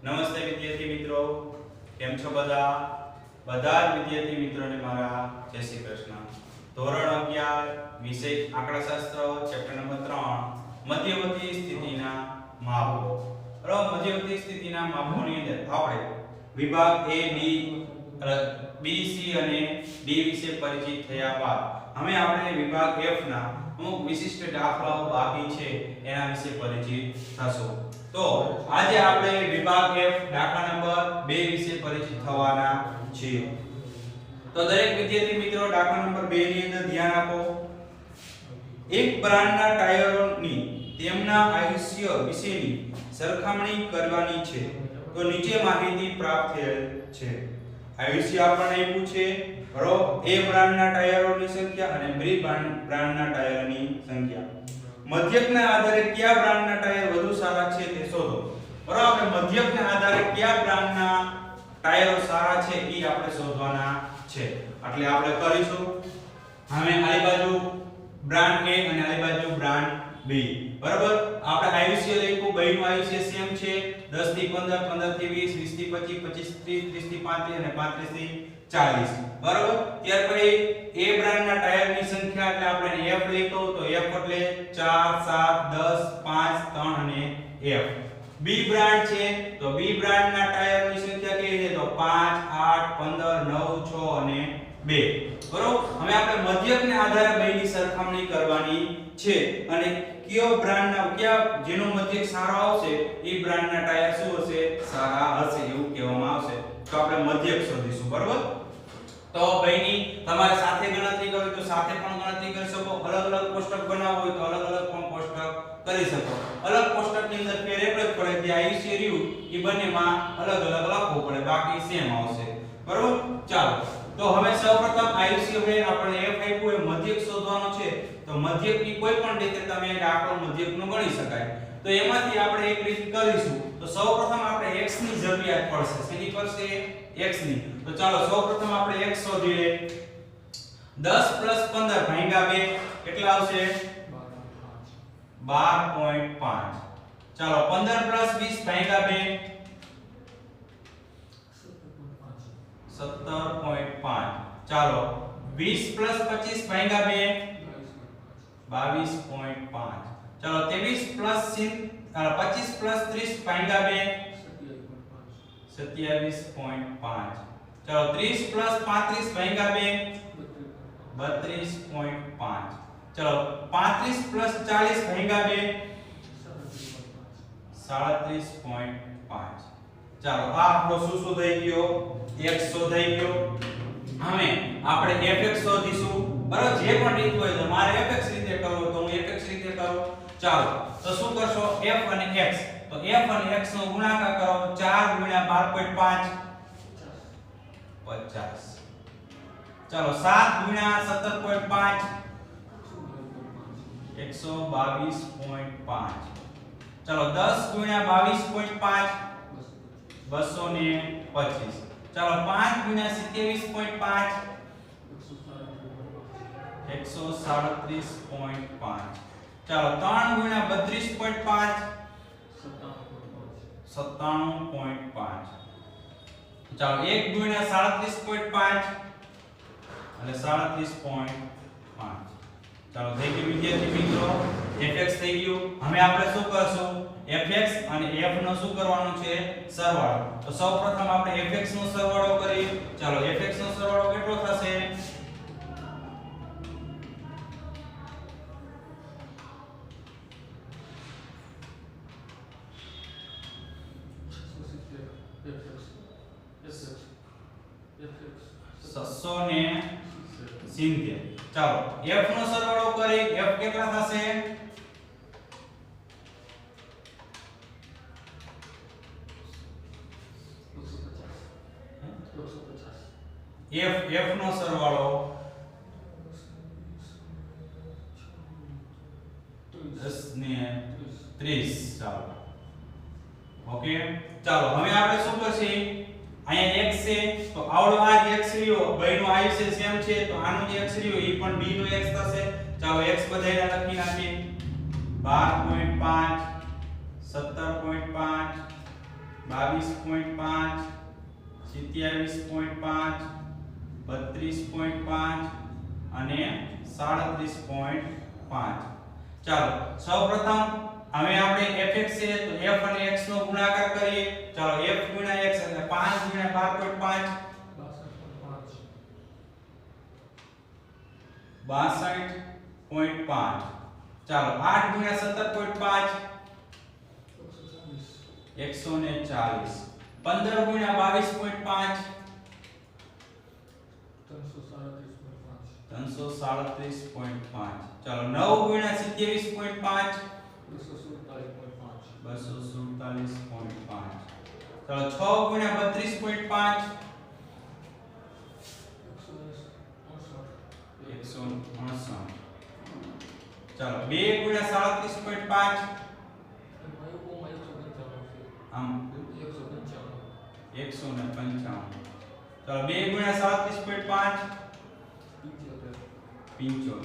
નમસ્તે વિદ્યાર્થી મિત્રો, કેમ છો બધા? બધા જ વિદ્યાર્થી મિત્રોને મારા જય શ્રી કૃષ્ણ. ધોરણ 11 વિષય આંકડાશાસ્ત્ર ચેપ્ટર નંબર 3 મધ્યવર્તી સ્થિતિના માપો. બરાબર, મધ્યવર્તી સ્થિતિના માપોની અંદર આપણે વિભાગ A, B, C અને D વિશે પરિચિત થયા બાદ હવે આપણે વિભાગ F ના અમુક વિશિષ્ટ દાખલાઓ બાકી છે એના વિશે પરિચિત થશું. તો આજે આપણે વિભાગ F દાખલા નંબર 2 વિશે પરિચિત થવાના છીએ. તો દરેક વિદ્યાર્થી મિત્રો દાખલા નંબર 2 ની અંદર ધ્યાન આપો. એક બ્રાન્ડના ટાયરોની તેમના આયુષ્ય વિશેની સરખામણી કરવાની છે. તો નીચે માહિતી પ્રાપ્ત થયેલ છે. આયુષ્ય આપણને આપ્યું છે, બરોબર, A બ્રાન્ડના ટાયરોની સંખ્યા અને B બ્રાન્ડના ટાયરોની સંખ્યા. મધ્યકના આધારે કયા બ્રાન્ડના ટાયર વધુ સારા છે તે શોધો. બરાબર, મધ્યકના આધારે કયા બ્રાન્ડના ટાયરો સારા છે એ આપણે શોધવાના છે. એટલે આપણે કરીશું. હવે આની બાજુ બ્રાન્ડ A અને આની બાજુ બ્રાન્ડ B. બરાબર, આપણે આયુષ્ય લખ્યું, બેયનું આયુષ્ય સેમ છે. 10 થી 15, 15 થી 20, 20 થી 25, 25 થી 30, 30 થી 35 અને 35 થી 40. બરાબર, ત્યાર પછી A બ્રાન્ડના ટાયરની સંખ્યા એટલે આપણે F લખ્યો, તો F એટલે 4, 7, 10, 5, 3 અને F. B બ્રાન્ડ છે તો B બ્રાન્ડના ટાયરની સંખ્યા કેવી છે? તો 5, 8, 15, 9, 6 અને 2. બરોબર, હવે આપણે મધ્યકને આધારે બેયની સરખામણી કરવાની છે અને કયો બ્રાન્ડના કયા જેનો મધ્યક સારો આવશે એ બ્રાન્ડના ટાયર શું હશે? સારા હશે એવું કહેવામાં આવશે. તો આપણે મધ્યક શોધીશું. બરોબર, તો બેયની તમારે સાથે ગણતરી કરવી તો સાથે પણ ગણતરી કરી શકો, અલગ અલગ કોષ્ટક બનાવવું હોય તો અલગ અલગ પણ કોષ્ટક કરી શકો. અલગ કોષ્ટકની અંદર ફેર એટલો જ પડે કે આયુષ્ય રહ્યું એ બંનેમાં અલગ અલગ લખવું પડે, બાકી સેમ આવશે. બરોબર, ચાલો તો હવે સૌપ્રથમ આયુષ્ય હવે આપણે F આપ્યું એ મધ્યક શોધવાનો છે. તો મધ્યકની કોઈ પણ રીતે તમે દાખલો મધ્યકનો ગણી શકાય. તો એમાંથી આપણે એક રીત કરીશું. તો સૌપ્રથમ આપણે x ની જરૂરિયાત પડશે. શેની પડશે? x ની. તો ચાલો સૌપ્રથમ આપણે x શોધી લે. 10 + 15 ભાગ્યા 2 કેટલા આવશે? 12.5. ચાલો 15 + 20 ભાગ્યા 2 17.5. ચાલો 20 + 25 ભાગ્યા 2 22.5. ચાલો 23 + 25 + 30 ભાગ્યા 2 27.5. ચાલો 30 + 35 ભાગ્યા 2 32.5. ચાલો 35 + 40 ભાગ્યા 2 37.5. ચાલો આ આપણો શું થઈ ગયો? x શોધાઈ ગયો. હવે આપણે fx શોધીશું. બરાબર, જે પણ રીત હોય તો મારે fx રીતે કરવો તો હું fx રીતે કરું. ચાલો તો શું કરશો? f અને x. તો f અને x નો ગુણાકાર કરો. 4 * 12.5 50. ચાલો 7 * 17.5 122.5. ચાલો 10 * 22.5 225. ચાલો 5 * 27.5 137.5. ચાલો 3 * 32.5 97.5. ચાલો 1 * 37.5 અને 37.5. ચાલો થઈ ગયું વિદ્યાર્થી મિત્રો, fx થઈ ગયું. હવે આપણે શું કરશું? fx અને f નો શું કરવાનો છે? સરવાળો. તો સૌપ્રથમ આપણે fx નો સરવાળો કરીએ. ચાલો fx નો સરવાળો કેટલો થશે? સિત્તેર. ચાલો f નો સરવાળો કરી. f કેટલા થશે? f નો સરવાળો 10 ને 30. ચાલો ઓકે. ચાલો હવે આપણે શું કરશું? અહીંયા x છે તો આવડો આ જ x રહ્યો, બેયનો આયુષ્ય સેમ છે તો આનો જે x રહ્યો એ પણ b નો x થશે. ચાલો x બધાયને લખી નાખીએ. 12.5 17.5 22.5 27.5 32.5 અને 37.5 ચાલો સૌપ્રથમ હવે આપણે fx છે તો f અને x નો ગુણાકાર કરીએ ચાલો f ગુણ્યા x એટલે 5 ગુણ્યા 12.5 62.5 ચાલો 8 ગુણ્યા 17.5 140 15 ગુણ્યા 22.5 337.5 ચાલો 9 ગુણ્યા 27.5 247.5 ચાલો 6 ગુણ્યા 32.5 159 ચાલો 2 ગુણ્યા 37.5 આમ 155 ચાલો 2 ગુણ્યા 37.5 75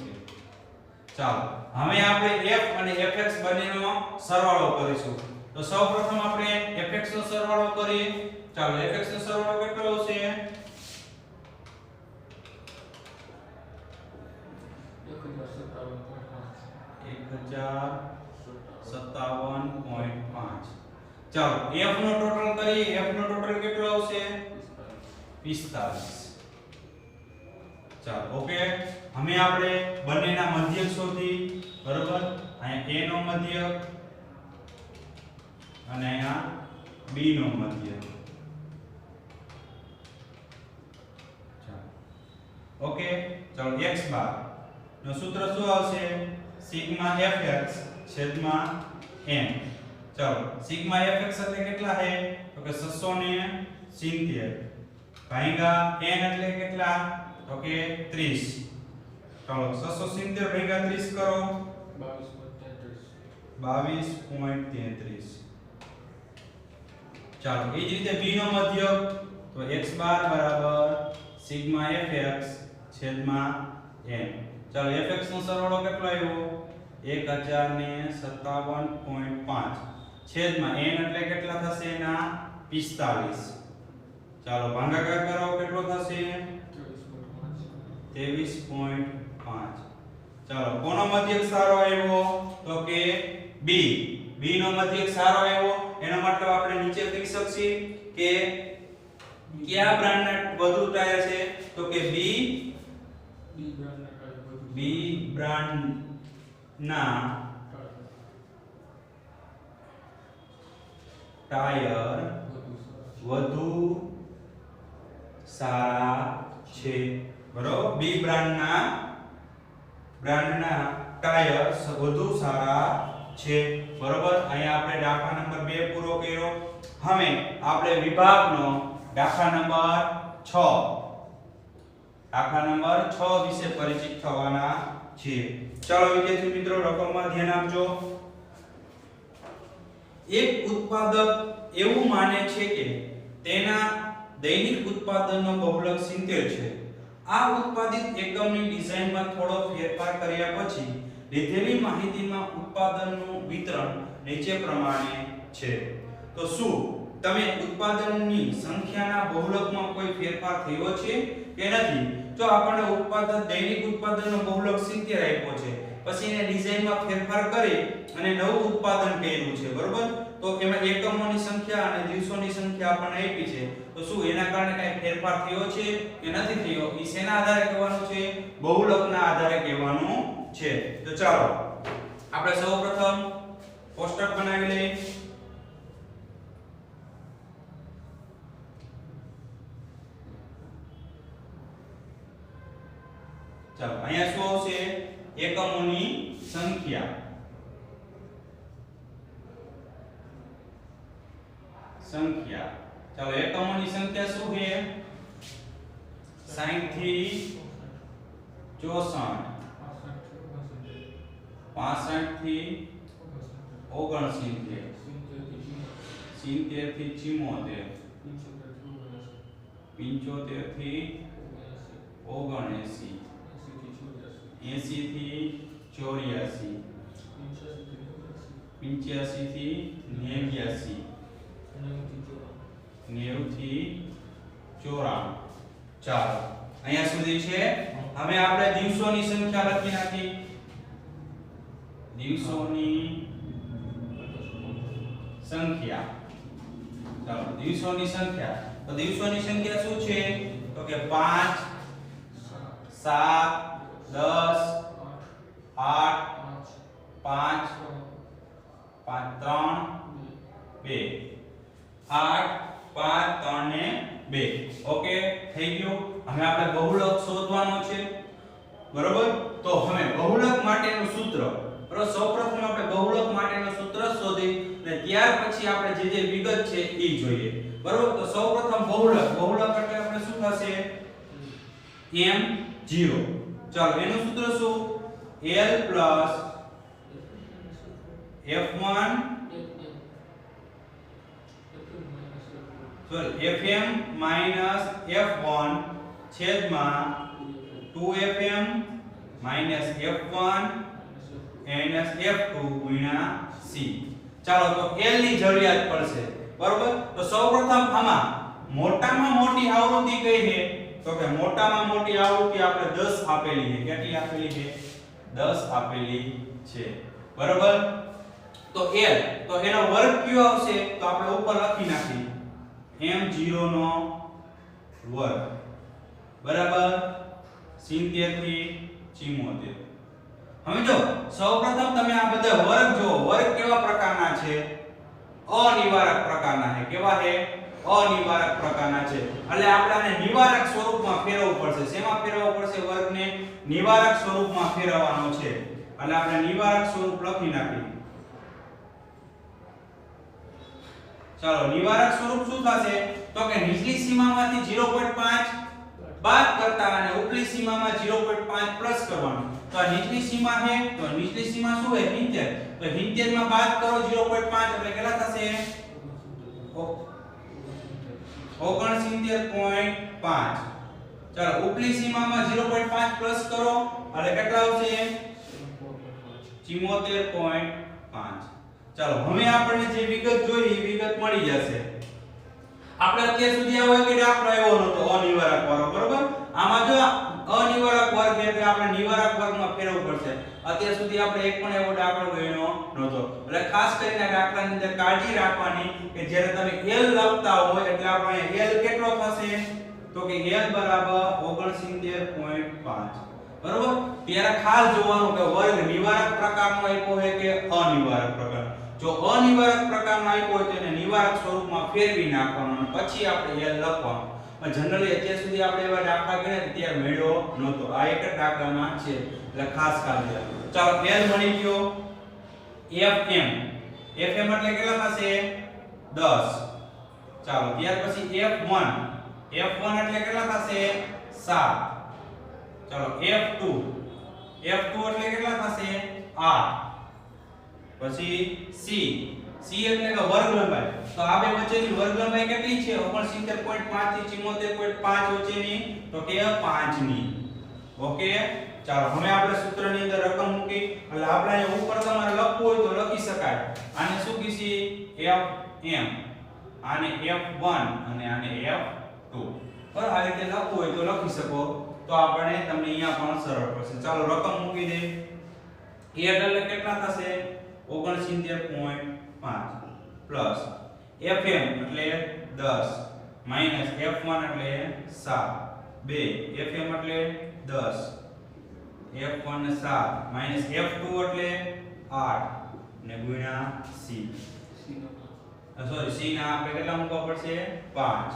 ચાલો હવે આપણે f અને fx બંનેનો સરવાળો કરીશું તો સૌપ્રથમ આપણે fx નો સરવાળો કરીએ ચાલો fx નો સરવાળો કેટલો આવશે 1057.5 ચાલો f નો ટોટલ કરીએ f નો ટોટલ કેટલો આવશે 45 ચાલો ઓકે હવે આપણે બંનેના મધ્યક શોધી બરોબર અહીંયા a નો મધ્યક અને અહીંયા b નો મધ્યક ચાલો ઓકે ચાલો x બાર નો સૂત્ર શું આવશે સિગ્મા fx છેદમાં n ચાલો સિગ્મા fx એટલે કેટલા છે તો કે 670 ભાગ્યા n એટલે કેટલા તો કે 30 ચાલો 670 ભાગ્યા 30 કરો 22.33 ચાલો એ જ રીતે b નો મધ્યક તો x બાર બરાબર સિગ્મા fx છેદમાં n ચાલો fx નો સરવાળો કેટલો આવ્યો 1057.5 છેદમાં n એટલે કેટલા થશે એના 45 ચાલો ભાગાકાર કરો કેટલો થશે 23.5 ચાલો કોનો મધ્યક સારો આવ્યો તો કે b નો મધ્યક સારો આવ્યો એનો મતલબ આપણે નીચે કહી શકીએ કે કયા બ્રાન્ડના વધુ ટાયર છે તો કે b બ્રાન્ડના ટાયર વધુ સારા છે બરોબર b બ્રાન્ડના ટાયર વધુ સારા છે બરોબર અહીંયા આપણે દાખલા નંબર 2 પૂરો કર્યો હવે આપણે વિભાગનો દાખલા નંબર 6 વિશે પરિચિત થવાના છીએ ચાલો વિદ્યાર્થી મિત્રો રકમમાં ધ્યાન આપજો એક ઉત્પાદક એવું માને છે કે તેના દૈનિક ઉત્પાદનનો બહુલક 70 છે આ ઉત્પાદિત એકમની ડિઝાઇનમાં થોડો ફેરફાર કર્યા પછી લીધેલી માહિતીમાં ઉત્પાદનનું વિતરણ નીચે પ્રમાણે છે તો શું તમે ઉત્પાદનની સંખ્યાના બહુલકમાં કોઈ ફેરફાર થયો છે કે નથી જો આપણને દૈનિક ઉત્પાદનનો બહુલક 70 આપ્યો છે પછી એને ડિઝાઇનમાં ફેરફાર કરી અને નવું ઉત્પાદન કર્યું છે બરોબર તો એમાં એકમોની સંખ્યા અને દિવસોની સંખ્યા આપણને આપી છે તો શું એના કારણે કઈ ફેરફાર થયો છે કે નથી થયો એ શેના આધારે કહેવાનું છે બહુલકના આધારે કહેવાનું છે તો ચાલો આપણે સૌપ્રથમ કોષ્ટક બનાવી લઈએ ચાલો અહીંયા શું આવશે એકમોની સંખ્યા ચાલો એકમોની સંખ્યા શું છે 60 થી 64 65 થી 69 70 થી 74 75 થી 79 80 થી 84 85 થી 89 90 થી 94. ચાલો અહીંયા સુધી છે. હવે આપણે દિવસોની સંખ્યા લખી નાખી. દિવસોની સંખ્યા. ચાલો દિવસોની સંખ્યા. તો દિવસોની સંખ્યા શું છે? તો કે 5 7 10 8 5 3 2 8 5 3 ને 2. ઓકે થઈ ગયું. હવે આપણે બહુલક શોધવાનો છે, બરોબર? તો હવે બહુલક માટેનું સૂત્ર, બરોબર? સૌપ્રથમ આપણે બહુલક માટેનું સૂત્ર શોધી અને ત્યાર પછી આપણે જે વિગત છે એ જોઈએ, બરોબર? તો સૌપ્રથમ બહુલક એટલે આપણે શું થશે? m0. ચાલો એનું સૂત્ર શું? l plus f1 fm minus f1 છેદમાં 2fm minus f1 minus f2 ગુણ્યા c. ચાલો તો l ની જરૂરિયાત પડશે, બરોબર? તો સૌપ્રથમ આમાં મોટામાં મોટી આવૃત્તિ કઈ છે? તો કે મોટામાં મોટી આવૃત્તિ આપણે 10 આપેલી છે. કેટલી આપેલી છે? 10 આપેલી છે, બરોબર? તો l તો એનો વર્ગ કયો આવશે? તો આપણે ઉપર લખી નાખી m0 નો વર્ગ બરાબર 70 થી 74. હવે જો સૌપ્રથમ તમે આ બધા વર્ગ જો, વર્ગ કેવા પ્રકારના છે? અનિવારક પ્રકારના છે. કેવા છે? અનિવારક પ્રકારના છે. એટલે આપણે આને નિવારક સ્વરૂપમાં ફેરવવું પડશે. શેમાં ફેરવવું પડશે? વર્ગને નિવારક સ્વરૂપમાં ફેરવવાનો છે. એટલે આપણે નિવારક સ્વરૂપ લખી નાખીએ. ચાલો નિવારક સ્વરૂપ શું થશે? તો કે નીચલી સીમામાંથી 0.5 બાદ કરતા અને ઉપલી સીમામાં 0.5 પ્લસ કરવાનું. તો આ નીચલી સીમા છે, તો નીચલી સીમા શું છે? 70. તો 70 માં બાદ કરો 0.5 એટલે કેટલા થશે? 69.5. ચાલો ઉપલી સીમામાં 0.5 પ્લસ કરો એટલે કેટલા આવશે? 74.5. ચાલો હવે આપણને જે વિગત જોઈએ એ વિગત મળી જશે. આપણે અત્યાર સુધી આવો કે દાખલો આવ્યો નતો અનિવારક વાળો, બરોબર? આમાં જો અનિવારક વર્ગ એટલે આપણે નિવારક વર્ગમાં ફેરવવું પડશે. અત્યાર સુધી આપણે એક પણ એવો દાખલો ગણ્યો નતો. એટલે ખાસ કરીને દાખલાની અંદર કાળજી રાખવાની કે જ્યારે તમે l લખતા હોય એટલે આપણે l કેટલો થશે? તો કે l બરાબર 69.5, બરોબર? ત્યારે ખાસ જોવાનું કે વર્ગ નિવારક પ્રકારનો આપ્યો છે કે અનિવારક પ્રકાર. જો અનિવારક પ્રકારનો આપ્યો હોય તો એને નિવારક સ્વરૂપમાં ફેરવી નાખવાનો અને પછી આપણે l લખવાનું. પણ જનરલી અત્યાર સુધી આપણે એવા દાખલા ગણ્યા ત્યારે મેળ્યો નહોતો. આ એક જ દાખલામાં છે એટલે ખાસ કાળજી રાખો. ચાલો l મળી ગયો. fm એટલે કેટલા થશે? 10. ચાલો ત્યાર પછી f1 એટલે કેટલા થશે? 7. ચાલો f2 એટલે કેટલા થશે? 8. પછી c એટલે કે વર્ગ લંબાઈ. તો આ બે વચ્ચેની વર્ગ લંબાઈ કેટલી છે? 69.5 થી 74.5 વચ્ચેની, તો કે 5 ની. ઓકે ચાલો હવે આપણે સૂત્રની અંદર રકમ મૂકી એટલે આપણે અહીં ઉપર તમારે લખવું હોય તો લખી શકાય. આને શું કીધી? fm, આને f1 અને આને f2. બરાબર? આ રીતે લખવું હોય તો લખી શકો તો આપણે તમને અહીંયા પણ સરળ પડશે. ચાલો રકમ મૂકી દે. એટલે કેટલા થશે? 69.5 પ્લસ fm એટલે 10 માઈનસ f1 એટલે 7 2 fm એટલે 10 f1 7 માઈનસ f2 એટલે 8 ને ગુણ્યા c. સોરી c ના આપણે કેટલા મૂકવા પડશે? 5.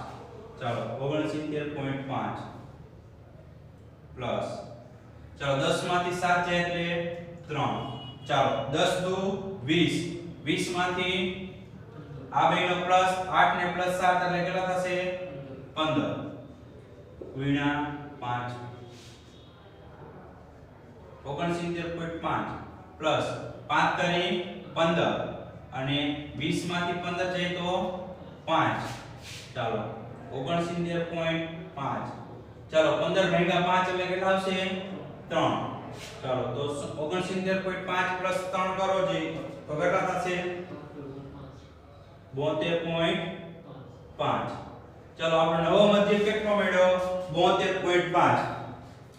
ચાલો 69.5 પ્લસ ચાલો 10 માંથી 7 જાય એટલે 3. ચાલો 10 દુ 20, 20 માંથી આ બેનો પ્લસ 8 ને પ્લસ 7 એટલે કેટલા થશે? 15 ગુણ્યા 5 69.5 પ્લસ 5 તરી 15 અને 20 માંથી 15 જાય તો 5. ચાલો 69.5. ચાલો 15 ભાગ્યા 5 એટલે કેટલા આવશે? 3. ચાલો તો 69.5 પ્લસ 3 કરો જે તો કેટલા થશે? 72.5. ચલો આપણો નવો મધ્યક કેટલો મળ્યો 72.5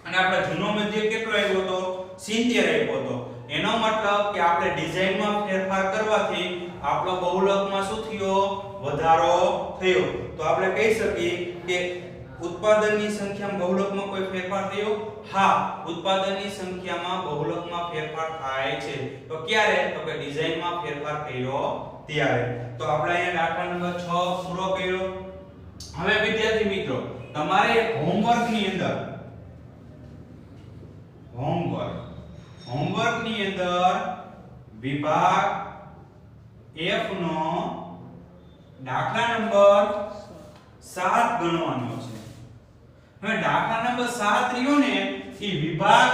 અને આપણો જૂનો મધ્યક કેટલો આવ્યો હતો 70 આવ્યો હતો એનો મતલબ કે આપણે ડિઝાઇનમાં ફેરફાર કરવાથી આપણો બહુલકમાં શું થયો વધારો થયો તો આપણે કહી શકીએ કે ઉત્પાદનની સંખ્યામાં બહુલકમાં કોઈ ફેરફાર થયો હા ઉત્પાદનની સંખ્યામાં બહુલકમાં ફેરફાર થાય છે તો ક્યારે તો કે ડિઝાઇનમાં ફેરફાર કર્યો ત્યારે તો આપણે અહીંયા દાખલા નંબર 6 પૂરો કર્યો હવે વિદ્યાર્થી મિત્રો તમારે હોમવર્કની અંદર વિભાગ F નો દાખલા નંબર 7 ગણવાનો છે હવે દાખલા નંબર 7 રહ્યો ને એ વિભાગ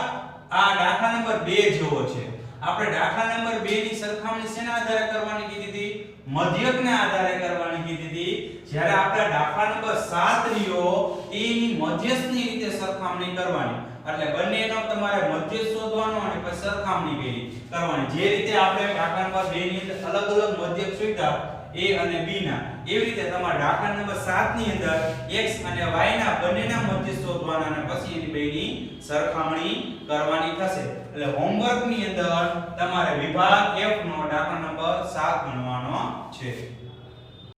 આ દાખલા નંબર 2 જેવો છે આપણે દાખલા નંબર 2 ની સરખામણી શેના આધારે કરવાની કીધી હતી મધ્યકના આધારે કરવાની કીધી હતી જ્યારે આપણે દાખલા નંબર 7 રહ્યો એની મધ્યસ્થની રીતે સરખામણી કરવાની એટલે બંનેનો તમારે મધ્યસ્થ શોધવાનો અને પછી સરખામણી કરવાની જે રીતે આપણે દાખલા નંબર 2 ની અંદર અલગ અલગ મધ્યક શોધ્યા a અને b ના એવી રીતે તમારે દાખલા નંબર 7 ની અંદર x અને y ના બંનેના મધ્યસ્થ શોધવાના અને પછી એની બેની સરખામણી કરવાની થશે એટલે હોમવર્ક ની અંદર તમારે વિભાગ F નો દાખલા નંબર 7 ગણવાનો છે